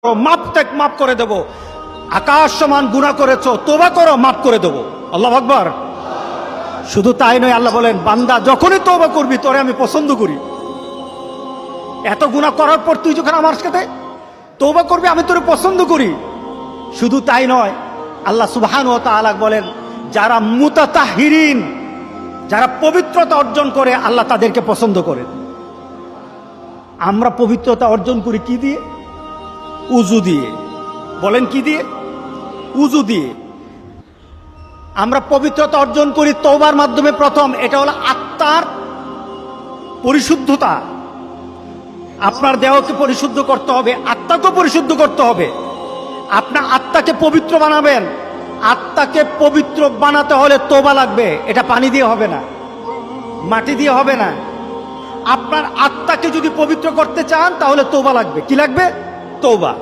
মাফ করে দেব। আকাশ সমান গুনাহ করেছো, তওবা করো, মাফ করে দেব। আল্লাহু আকবার। শুধু তাই নয়, আল্লাহ বলেন বান্দা যখনই তওবা করবি তোরে আমি পছন্দ করি। এত গুনাহ করার পর তুই যখন আমার সাথে তওবা করবি আমি তোরে পছন্দ করি। শুধু তাই নয়, আল্লাহ সুবহানাহু ওয়া তাআলা বলেন যারা মুতাতাহহিরিন, যারা পবিত্রতা অর্জন করে আল্লাহ তাদেরকে পছন্দ করেন। আমরা পবিত্রতা অর্জন করি কি দিয়ে? উযু দিয়ে। বলেন কি দিয়ে? উযু দিয়ে। আমরা পবিত্রতা অর্জন করি তওবার মাধ্যমে। প্রথম এটা হলো আত্মার পরিশুদ্ধতা। আপনার দেহকে পরিশুদ্ধ করতে হবে, আত্মাকে পরিশুদ্ধ করতে হবে। আপনার আত্মাকে পবিত্র বানাবেন। আত্মাকে পবিত্র বানাতে হলে তওবা লাগবে। এটা পানি দিয়ে হবে না, মাটি দিয়ে হবে না। আপনার আত্মাকে যদি পবিত্র করতে চান তাহলে তওবা লাগবে। কি লাগবে? তওবা।